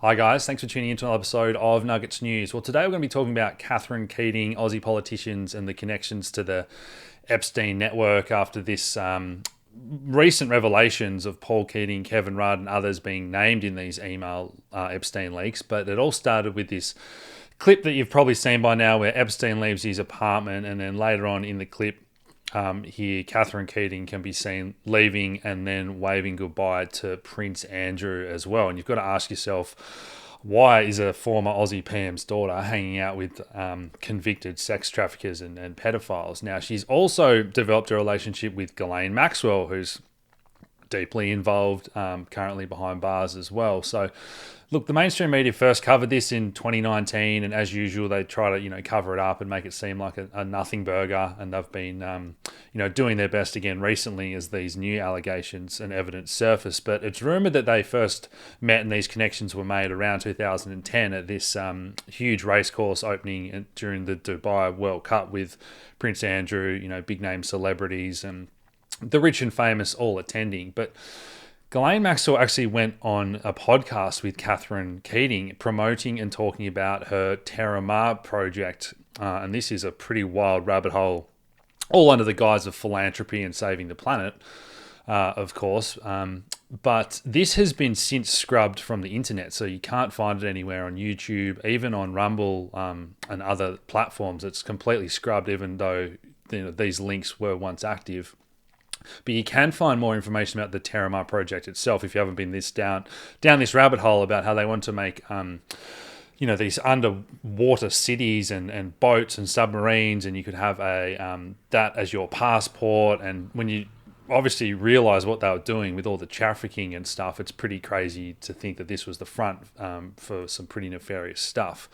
Hi guys, thanks for tuning into another episode of Nuggets News. Well, today we're going to be talking about Catherine Keating, Aussie politicians, and the connections to the Epstein network after this recent revelations of Paul Keating, Kevin Rudd, and others being named in these email Epstein leaks. But it all started with this clip that you've probably seen by now where Epstein leaves his apartment, and then later on in the clip, here, Catherine Keating can be seen leaving and then waving goodbye to Prince Andrew as well. And you've got to ask yourself, why is a former Aussie PM's daughter hanging out with convicted sex traffickers and pedophiles? Now, she's also developed a relationship with Ghislaine Maxwell, who's deeply involved, currently behind bars as well. So, look, the mainstream media first covered this in 2019, and as usual, they try to cover it up and make it seem like a nothing burger. And they've been doing their best again recently as these new allegations and evidence surface. But it's rumored that they first met and these connections were made around 2010 at this huge racecourse opening during the Dubai World Cup with Prince Andrew, big name celebrities and the rich and famous all attending. But Ghislaine Maxwell actually went on a podcast with Catherine Keating promoting and talking about her Terramar project. And this is a pretty wild rabbit hole, all under the guise of philanthropy and saving the planet, of course. But this has been since scrubbed from the internet, so you can't find it anywhere on YouTube, even on Rumble and other platforms. It's completely scrubbed, even though these links were once active. But you can find more information about the Terramar project itself if you haven't been down this rabbit hole about how they want to make these underwater cities and boats and submarines, and you could have that as your passport. And when you obviously realize what they were doing with all the trafficking and stuff, it's pretty crazy to think that this was the front for some pretty nefarious stuff.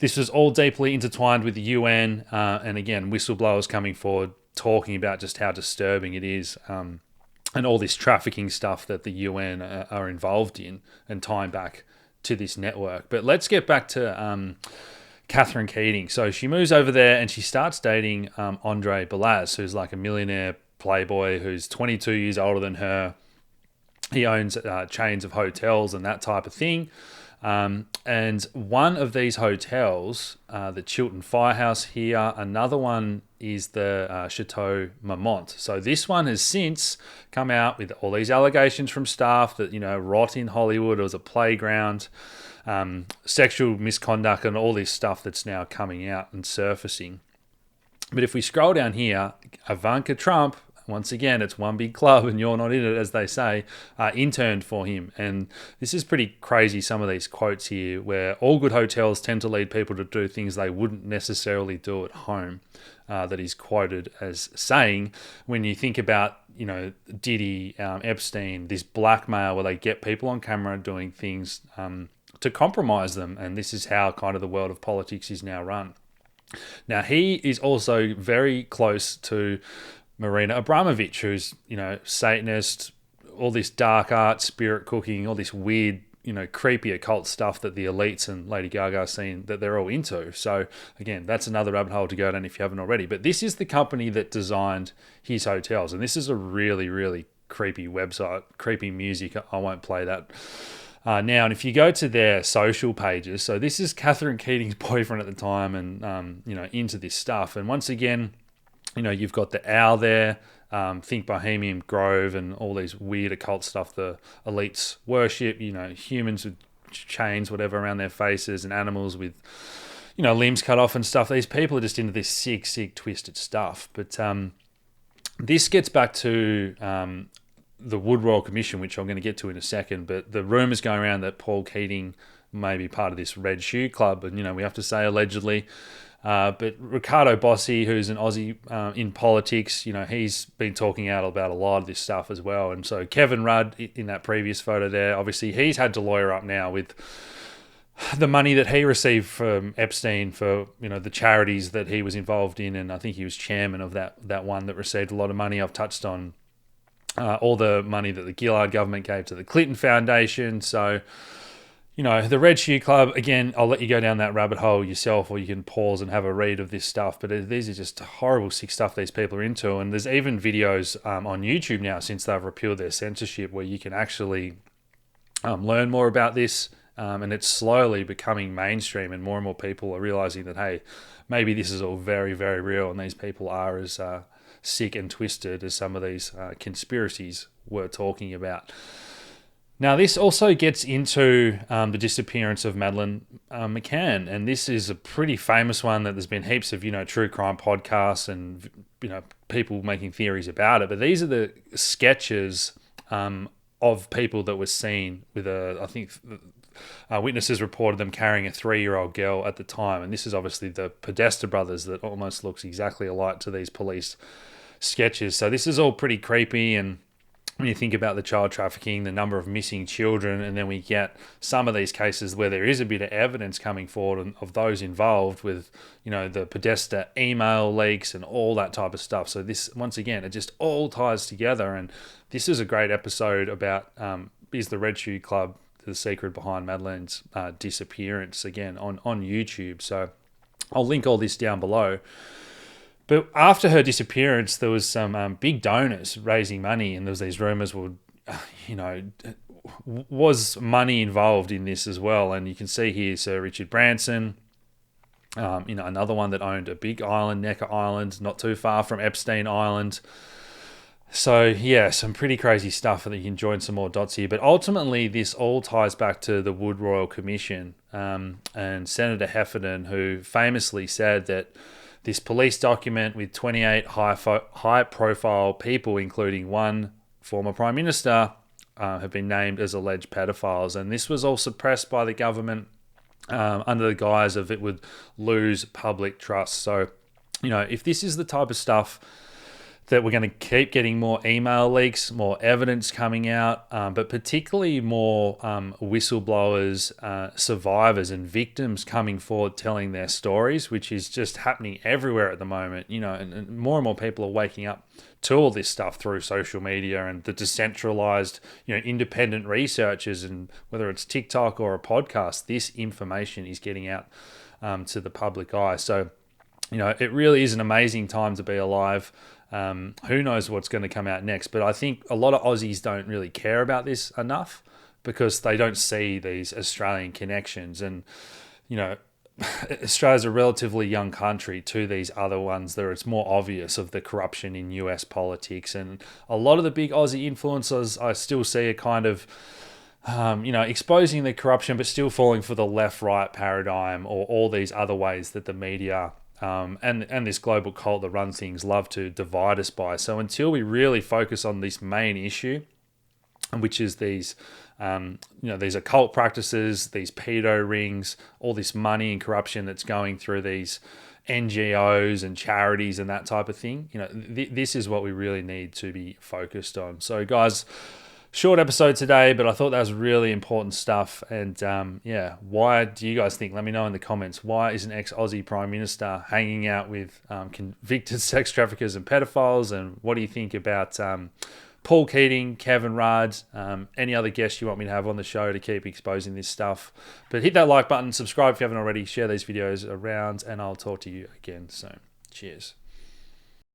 This was all deeply intertwined with the UN, and again, whistleblowers coming forward talking about just how disturbing it is, and all this trafficking stuff that the UN are involved in and tying back to this network. But let's get back to Catherine Keating. So she moves over there and she starts dating Andre Balazs, who's like a millionaire playboy who's 22 years older than her. He owns chains of hotels and that type of thing. And one of these hotels, the Chiltern Firehouse here, another one is the Chateau Marmont. So this one has since come out with all these allegations from staff that, rot in Hollywood, it was a playground, sexual misconduct and all this stuff that's now coming out and surfacing. But if we scroll down here, Ivanka Trump, once again, it's one big club and you're not in it, as they say, interned for him. And this is pretty crazy, some of these quotes here, where all good hotels tend to lead people to do things they wouldn't necessarily do at home, that he's quoted as saying. When you think about, Diddy, Epstein, this blackmail where they get people on camera doing things to compromise them. And this is how kind of the world of politics is now run. Now, he is also very close to Marina Abramovich, who's, Satanist, all this dark art, spirit cooking, all this weird, creepy occult stuff that the elites and Lady Gaga are seeing that they're all into. So again, that's another rabbit hole to go down if you haven't already. But this is the company that designed his hotels. And this is a really, really creepy website, creepy music. I won't play that now. And if you go to their social pages, so this is Catherine Keating's boyfriend at the time and, into this stuff. And once again, you've got the owl there, think Bohemian Grove and all these weird occult stuff the elites worship, humans with chains, whatever, around their faces and animals with, limbs cut off and stuff. These people are just into this sick, twisted stuff. But this gets back to the Wood Royal Commission, which I'm going to get to in a second. But the rumours going around that Paul Keating may be part of this Red Shoe Club, and, we have to say allegedly. But Ricardo Bossi, who's an Aussie in politics, he's been talking out about a lot of this stuff as well. And so Kevin Rudd, in that previous photo there, obviously he's had to lawyer up now with the money that he received from Epstein for, the charities that he was involved in. And I think he was chairman of that one that received a lot of money. I've touched on all the money that the Gillard government gave to the Clinton Foundation. So, the Red Shoe Club, again, I'll let you go down that rabbit hole yourself, or you can pause and have a read of this stuff. But these are just horrible, sick stuff these people are into. And there's even videos on YouTube now, since they've repealed their censorship, where you can actually learn more about this and it's slowly becoming mainstream, and more people are realizing that, hey, maybe this is all very, very real, and these people are as sick and twisted as some of these conspiracies we're talking about. Now, this also gets into the disappearance of Madeleine McCann, and this is a pretty famous one that there's been heaps of, true crime podcasts and, people making theories about it. But these are the sketches of people that were seen with I think witnesses reported them carrying a 3-year-old girl at the time. And this is obviously the Podesta brothers that almost looks exactly alike to these police sketches. So this is all pretty creepy, and when you think about the child trafficking, the number of missing children, and then we get some of these cases where there is a bit of evidence coming forward of those involved with, the Podesta email leaks and all that type of stuff. So this, once again, it just all ties together. And this is a great episode about is the Red Shoe Club the secret behind Madeleine's disappearance, again, on YouTube. So I'll link all this down below. But after her disappearance, there was some big donors raising money, and there was these rumors, was money involved in this as well? And you can see here Sir Richard Branson, another one that owned a big island, Necker Island, not too far from Epstein Island. So yeah, some pretty crazy stuff that you can join some more dots here. But ultimately, this all ties back to the Wood Royal Commission and Senator Heffernan, who famously said that this police document with 28 high-profile people, including one former Prime Minister, have been named as alleged pedophiles. And this was all suppressed by the government under the guise of it would lose public trust. So, if this is the type of stuff that we're going to keep getting more email leaks, more evidence coming out, but particularly more whistleblowers, survivors and victims coming forward telling their stories, which is just happening everywhere at the moment, and more people are waking up to all this stuff through social media and the decentralized, independent researchers, and whether it's TikTok or a podcast, this information is getting out to the public eye. So, it really is an amazing time to be alive. Who knows what's going to come out next? But I think a lot of Aussies don't really care about this enough because they don't see these Australian connections. And, Australia's a relatively young country to these other ones that it's more obvious of the corruption in US politics. And a lot of the big Aussie influencers I still see are kind of, exposing the corruption, but still falling for the left-right paradigm or all these other ways that the media and this global cult that run things love to divide us by. So until we really focus on this main issue, which is these, these occult practices, these pedo rings, all this money and corruption that's going through these NGOs and charities and that type of thing, this is what we really need to be focused on. So guys, short episode today, but I thought that was really important stuff. And why do you guys think? Let me know in the comments. Why is an ex-Aussie Prime Minister hanging out with convicted sex traffickers and pedophiles? And what do you think about Paul Keating, Kevin Rudd, any other guests you want me to have on the show to keep exposing this stuff? But hit that like button, subscribe if you haven't already, share these videos around, and I'll talk to you again soon. Cheers.